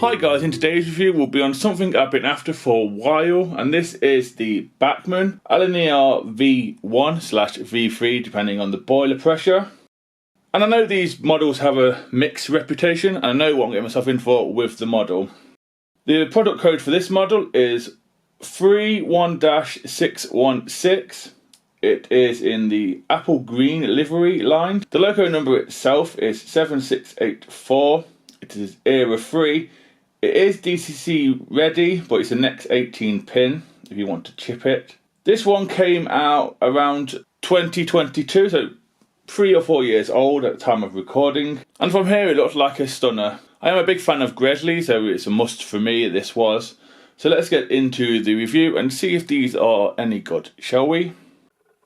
Hi guys, in today's review we'll be on something I've been after for a while, and this is the Bachmann Lner V1/V3 depending on the boiler pressure. And I know these models have a mixed reputation, and I know what I'm getting myself in for with the model. The product code for this model is 31-616. It is in the apple green livery line. The loco number itself is 7684. It is era free. It is DCC ready, but it's the next 18 pin if you want to chip it. This one came out around 2022, so 3 or 4 years old at the time of recording. And from here it looks like a stunner. I am a big fan of Grizzly, so it's a must for me, this was. So let's get into the review and see if these are any good, shall we?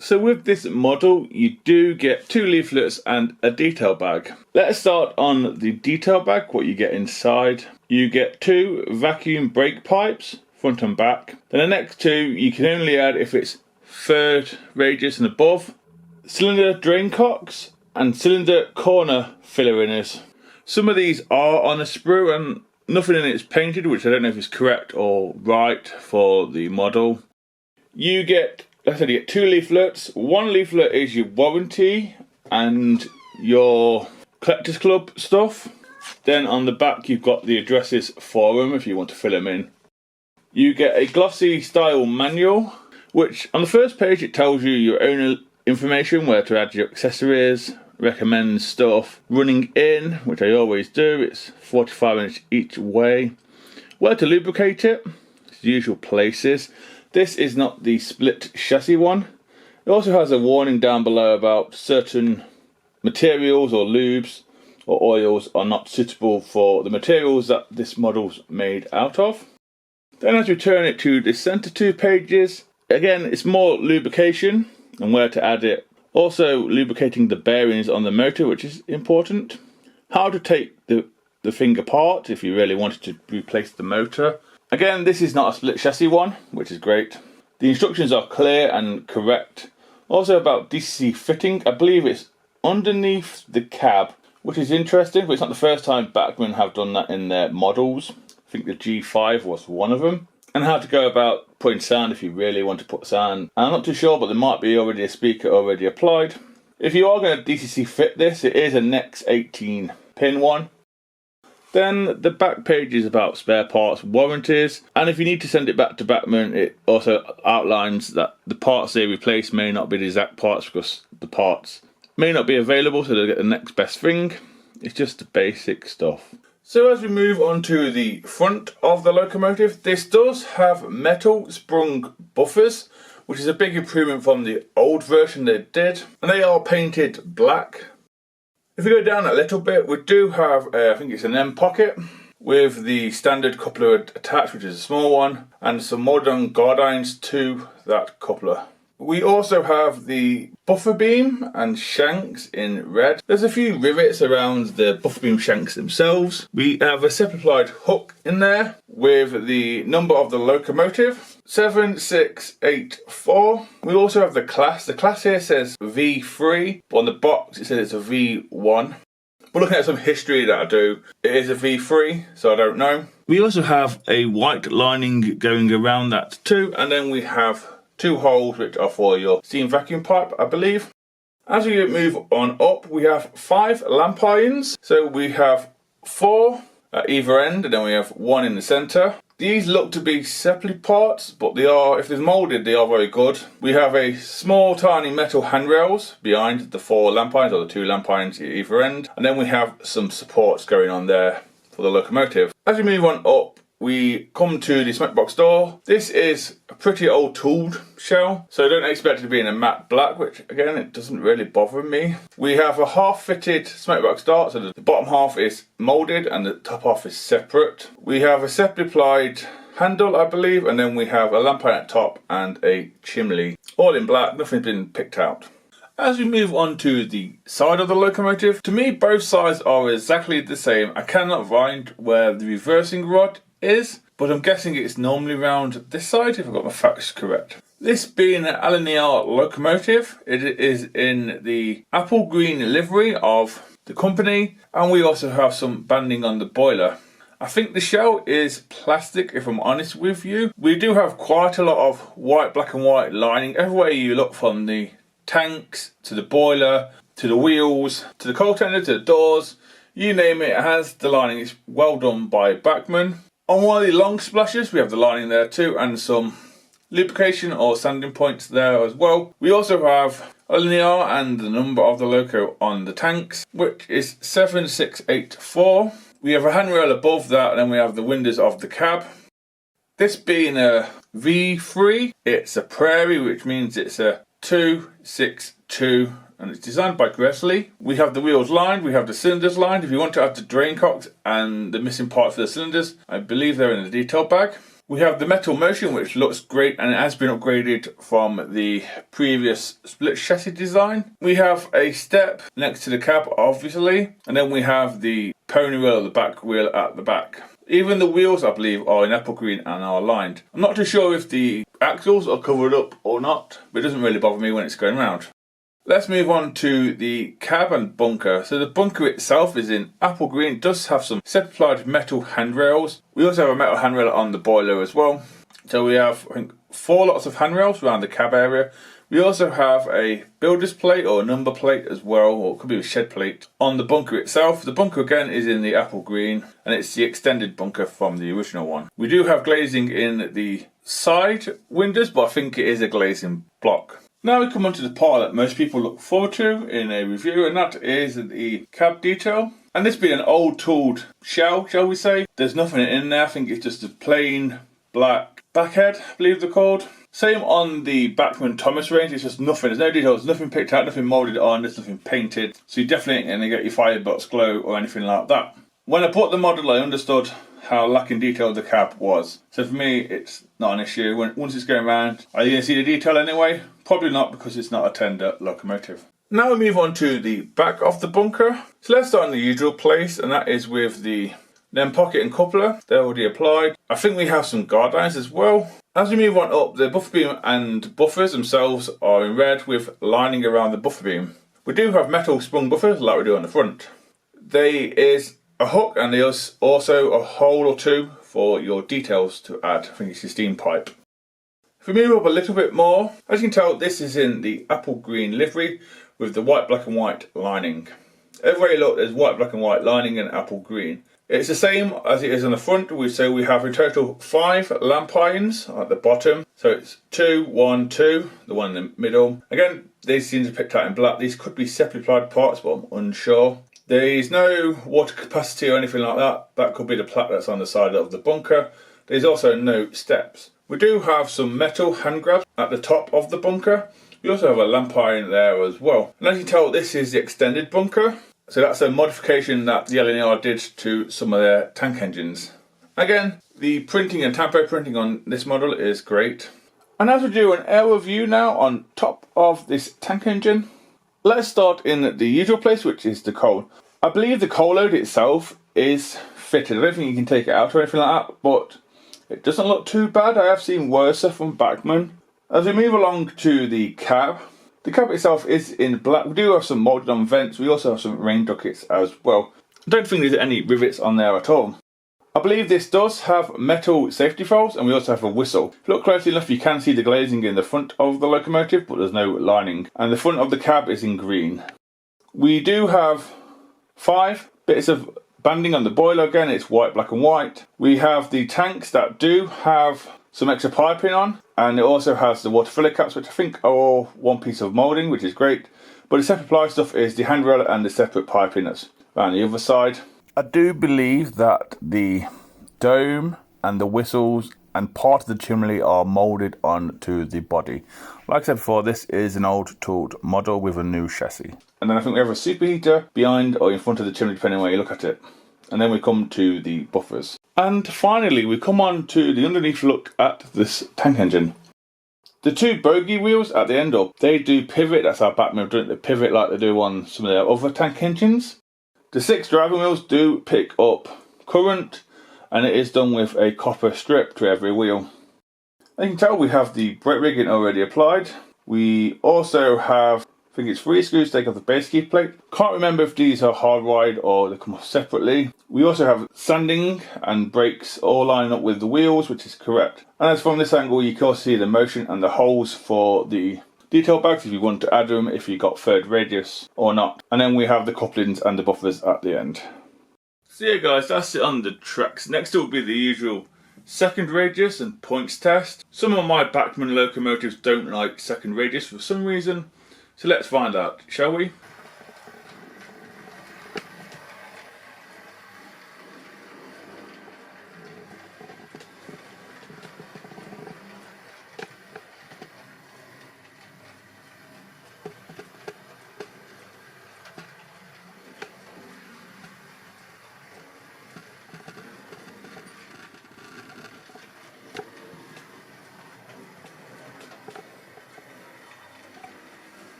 So with this model, you do get 2 leaflets and a detail bag. Let's start on the detail bag, what you get inside. You get 2 vacuum brake pipes, front and back. Then the next 2 you can only add if it's 3rd radius and above. Cylinder drain cocks and cylinder corner filler inners. Some of these are on a sprue and nothing in it is painted, which I don't know if is correct or right for the model. You get, like I said, you get 2 leaflets. 1 leaflet is your warranty and your collectors club stuff. Then on the back you've got the addresses for them if you want to fill them in. You get a glossy style manual, which on the first page it tells you your own information, where to add your accessories, recommends stuff running in, which I always do, it's 45 minutes each way. Where to lubricate it, it's the usual places. This is not the split chassis one. It also has a warning down below about certain materials or lubes or oils are not suitable for the materials that this model's made out of. Then as we turn it to the center 2 pages, again it's more lubrication and where to add it. Also lubricating the bearings on the motor, which is important. How to take the thing apart if you really wanted to replace the motor. Again, this is not a split chassis one, which is great. The instructions are clear and correct. Also about DCC fitting, I believe it's underneath the cab, which is interesting, but it's not the first time Bachmann have done that in their models. I think the G5 was one of them. And how to go about putting sound if you really want to put sound. I'm not too sure, but there might be already a speaker already applied. If you are going to DCC fit this, it is a next 18 pin one. Then the back page is about spare parts, warranties, and if you need to send it back to Bachmann, it also outlines that the parts they replace may not be the exact parts because the parts may not be available, so they'll get the next best thing. It's just the basic stuff. So as we move on to the front of the locomotive, this does have metal sprung buffers, which is a big improvement from the old version they did, and they are painted black. If we go down a little bit, we do have, I think it's an M pocket, with the standard coupler attached, which is a small one, and some modern guardines to that coupler. We also have the buffer beam and shanks in red. There's a few rivets around the buffer beam shanks themselves. We have a separate applied hook in there with the number of the locomotive, 7684. We also have the class. The class here says V3, but on the box it says it's a V1. But looking at some history that I do, it is a V3, so I don't know. We also have a white lining going around that too, and then we have 2 holes which are for your steam vacuum pipe, I believe. As we move on up, we have 5 lamp irons. So we have 4 at either end, and then we have 1 in the centre. These look to be separate parts, but they are, if they're moulded, they are very good. We have a small tiny metal handrails behind the 4 lamp irons, or the 2 lamp irons at either end. And then we have some supports going on there for the locomotive. As we move on up, we come to the smoke box door. This is a pretty old tooled shell, so don't expect it to be in a matte black, which again, it doesn't really bother me. We have a half fitted smoke box door, so the bottom half is moulded and the top half is separate. We have a separately applied handle, I believe, and then we have a lamp iron at top and a chimney. All in black, nothing's been picked out. As we move on to the side of the locomotive, to me both sides are exactly the same. I cannot find where the reversing rod is, but I'm guessing it's normally round this side if I've got my facts correct. This being an Lner locomotive, it is in the apple green livery of the company, and we also have some banding on the boiler. I think the shell is plastic, if I'm honest with you. We do have quite a lot of white, black and white lining everywhere you look, from the tanks to the boiler to the wheels to the coal tender to the doors. You name it, it has the lining. It's well done by Bachmann. On one of the long splashes we have the lining there too, and some lubrication or sanding points there as well. We also have Lner and the number of the loco on the tanks, which is 7684. We have a handrail above that, and then we have the windows of the cab. This being a V3, it's a Prairie, which means it's a 262, and it's designed by Gresley. We have the wheels lined, we have the cylinders lined. If you want to add the drain cocks and the missing parts for the cylinders, I believe they're in the detail bag. We have the metal motion, which looks great, and it has been upgraded from the previous split chassis design. We have a step next to the cab, obviously, and then we have the pony wheel, the back wheel at the back. Even the wheels, I believe, are in apple green and are lined. I'm not too sure if the axles are covered up or not, but it doesn't really bother me when it's going round. Let's move on to the cab and bunker. So the bunker itself is in apple green. It does have some supplied metal handrails. We also have a metal handrail on the boiler as well. So we have, I think, 4 lots of handrails around the cab area. We also have a builder's plate or a number plate as well, or it could be a shed plate on the bunker itself. The bunker again is in the apple green, and it's the extended bunker from the original one. We do have glazing in the side windows, but I think it is a glazing block. Now we come on to the part that most people look forward to in a review, and that is the cab detail. And this being an old tooled shell, shall we say, there's nothing in there. I think it's just a plain black backhead, I believe they're called. Same on the Bachmann Thomas range, it's just nothing, there's no details, nothing picked out, nothing moulded on, there's nothing painted. So you definitely ain't going to get your firebox glow or anything like that. When I bought the model, I understood how lacking detail the cab was. So for me, it's not an issue. Once it's going around, are you going to see the detail anyway? Probably not, because it's not a tender locomotive. Now we move on to the back of the bunker. So let's start in the usual place, and that is with the Lner pocket and coupler. They're already applied. I think we have some guard lines as well. As we move on up, the buffer beam and buffers themselves are in red with lining around the buffer beam. We do have metal sprung buffers like we do on the front. There is a hook, and there's also a hole or two for your details to add. I think it's your steam pipe. If we move up a little bit more, as you can tell, this is in the apple green livery with the white, black and white lining. Everywhere you look, there's white, black and white lining and apple green. It's the same as it is on the front. So we have in total 5 lamp irons at the bottom. So it's 2, 1, 2, the one in the middle. Again, these seem to be picked out in black. These could be separately applied parts, but I'm unsure. There is no water capacity or anything like that. That could be the plaque that's on the side of the bunker. There's also no steps. We do have some metal hand grabs at the top of the bunker. We also have a lamp iron there as well. And as you can tell, this is the extended bunker. So that's a modification that the Lner did to some of their tank engines. Again, the printing and tampo printing on this model is great. And as we do an air review now on top of this tank engine, let's start in the usual place, which is the coal. I believe the coal load itself is fitted. I don't think you can take it out or anything like that, but it doesn't look too bad. I have seen worse from Bachmann. As we move along to the cab itself is in black. We do have some moulded on vents. We also have some rain ducts as well. I don't think there's any rivets on there at all. I believe this does have metal safety valves, and we also have a whistle. If you look closely enough, you can see the glazing in the front of the locomotive, but there's no lining. And the front of the cab is in green. We do have 5 bits of banding on the boiler. Again, it's white, black and white. We have the tanks that do have some extra piping on, and it also has the water filler caps, which I think are all one piece of moulding, which is great. But the separate ply stuff is the handrail and the separate piping that's around the other side. I do believe that the dome and the whistles and part of the chimney are moulded onto the body. Like I said before, this is an old tooled model with a new chassis. And then I think we have a superheater behind or in front of the chimney, depending on where you look at it. And then we come to the buffers. And finally, we come on to the underneath look at this tank engine. The 2 bogie wheels at the end up, they do pivot. That's how Bachmann have done it. They pivot like they do on some of their other tank engines. The 6 driving wheels do pick up current, and it is done with a copper strip to every wheel. As you can tell, we have the brake rigging already applied. We also have think it's 3 screws to take off the base key plate. Can't remember if these are hardwired or they come off separately. We also have sanding and brakes all lining up with the wheels, which is correct. And as from this angle, you can also see the motion and the holes for the detail bags if you want to add them, if you got third radius or not. And then we have the couplings and the buffers at the end. So yeah guys, that's it on the tracks. Next it will be the usual second radius and points test. Some of my Bachmann locomotives don't like second radius for some reason, so let's find out, shall we?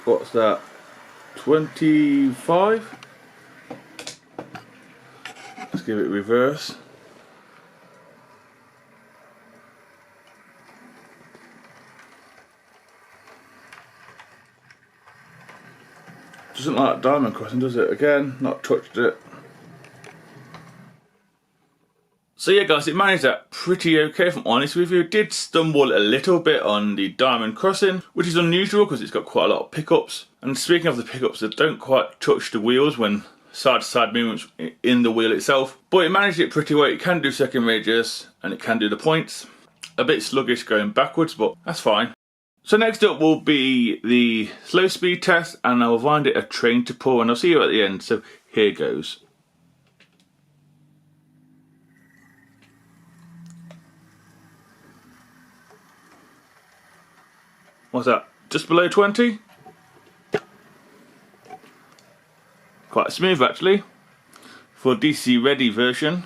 What's that? 25? Let's give it reverse. Doesn't like diamond crossing, does it? Again, not touched it. So yeah guys, it managed that pretty okay if I'm honest with you. It did stumble a little bit on the diamond crossing, which is unusual because it's got quite a lot of pickups. And speaking of the pickups, they don't quite touch the wheels when side to side movements in the wheel itself. But it managed it pretty well. It can do second radius and it can do the points. A bit sluggish going backwards, but that's fine. So next up will be the slow speed test, and I'll find it a train to pull, and I'll see you at the end. So here goes. What's that? Just below 20? Quite smooth actually, for DC ready version.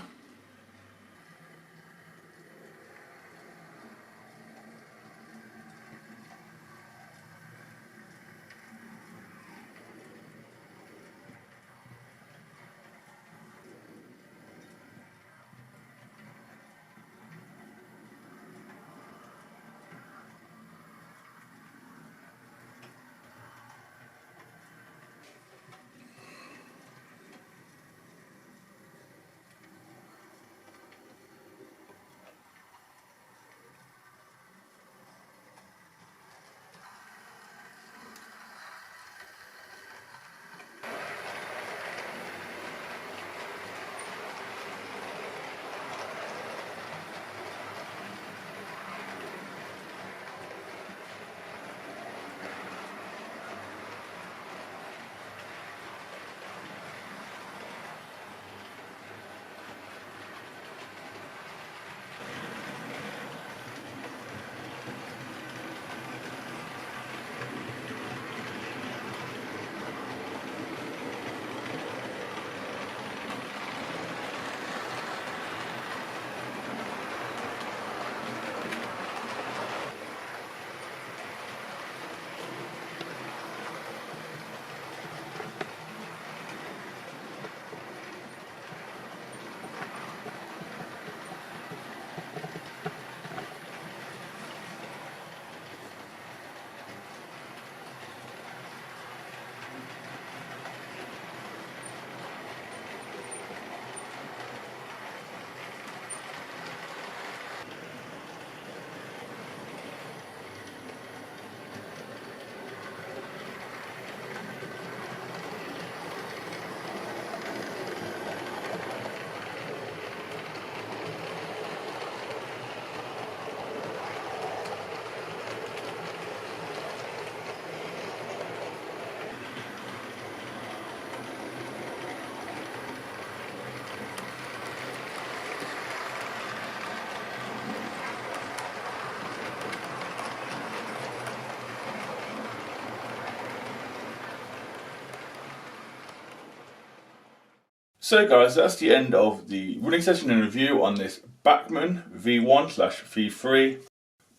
So guys, that's the end of the running session and review on this Bachmann V1/V3.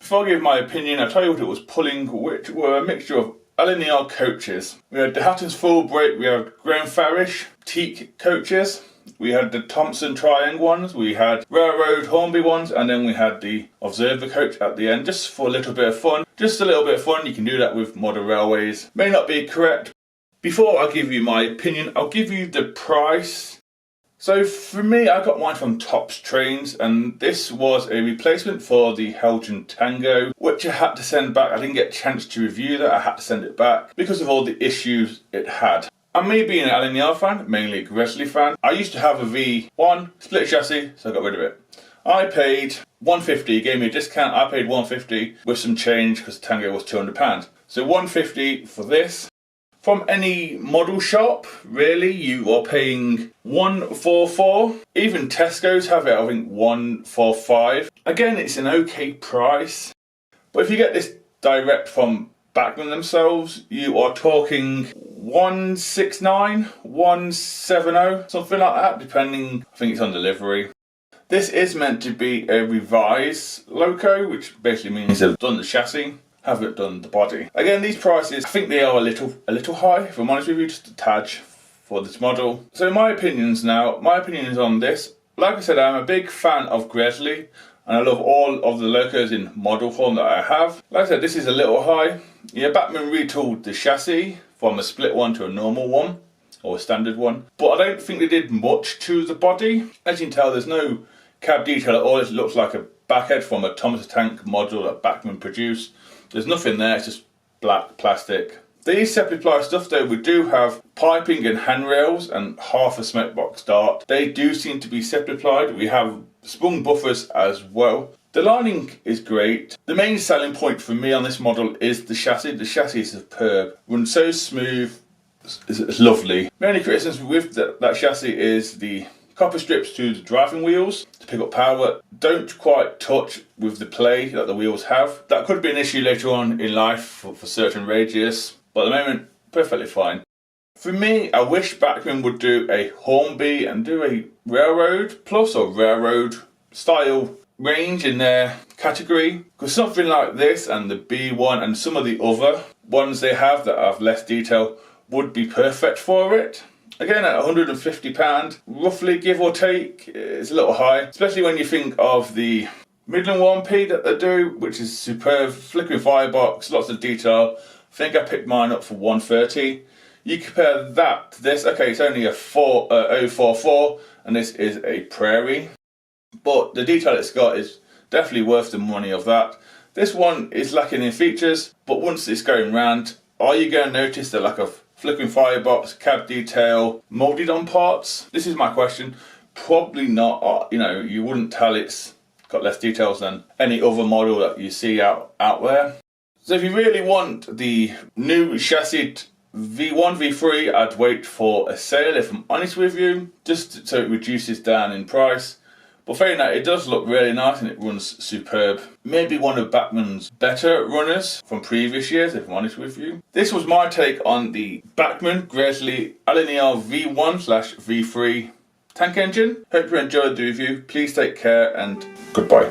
Before I give my opinion, I'll tell you what it was pulling, which were a mixture of Lner coaches. We had the Hatton's Full Break, we had Graham Farish teak coaches, we had the Thompson Triangle ones, we had Railroad Hornby ones, and then we had the Observer coach at the end, just for a little bit of fun. Just a little bit of fun, you can do that with model railways. May not be correct. Before I give you my opinion, I'll give you the price. So for me, I got mine from Tops Trains, and this was a replacement for the Helgen Tango, which I had to send back. I didn't get a chance to review that, I had to send it back because of all the issues it had. And me being an Lner fan, mainly a Gresley fan, I used to have a V1 split chassis, so I got rid of it. I paid £150, gave me a discount, I paid £150 with some change because the Tango was £200. So £150 for this. From any model shop, really, you are paying £144. Even Tesco's have it, I think, £145. Again, it's an okay price. But if you get this direct from Bachmann themselves, you are talking £169, £170, something like that, depending, I think it's on delivery. This is meant to be a revised loco, which basically means they've done the chassis, haven't done the body. Again, these prices, I think they are a little high, if I'm honest with you, just a tad for this model. So my opinion is on this. Like I said, I'm a big fan of Gresley, and I love all of the locos in model form that I have. Like I said, this is a little high. Yeah, Bachmann retooled the chassis from a split one to a normal one, or a standard one. But I don't think they did much to the body. As you can tell, there's no cab detail at all. It looks like a backhead from a Thomas Tank model that Bachmann produced. There's nothing there, it's just black plastic. These separate ply stuff though, we do have piping and handrails and half a smokebox dart. They do seem to be separate plied. We have sprung buffers as well. The lining is great. The main selling point for me on this model is the chassis. The chassis is superb. Runs so smooth, it's lovely. My only criticism with that chassis is the copper strips to the driving wheels to pick up power don't quite touch with the play that the wheels have. That could be an issue later on in life for certain radius, but at the moment, perfectly fine. For me, I wish Bachmann would do a Hornby and do a Railroad Plus or Railroad style range in their category, because something like this and the B1 and some of the other ones they have that have less detail would be perfect for it. Again, at £150, roughly, give or take, it's a little high, especially when you think of the Midland 1P that they do, which is superb, flickering firebox, lots of detail. I think I picked mine up for £130. You compare that to this, okay, it's only a 044, and this is a Prairie, but the detail it's got is definitely worth the money of that. This one is lacking in features, but once it's going round, are you going to notice the lack of flickering firebox, cab detail, moulded on parts? This is my question. Probably not. You know, you wouldn't tell it's got less details than any other model that you see out there. So if you really want the new chassis V1, V3, I'd wait for a sale, if I'm honest with you, just so it reduces down in price. But failing that, it does look really nice and it runs superb. Maybe one of Bachmann's better runners from previous years, if I'm honest with you. This was my take on the Bachmann Gresley Lner V1/V3 tank engine. Hope you enjoyed the review. Please take care and goodbye.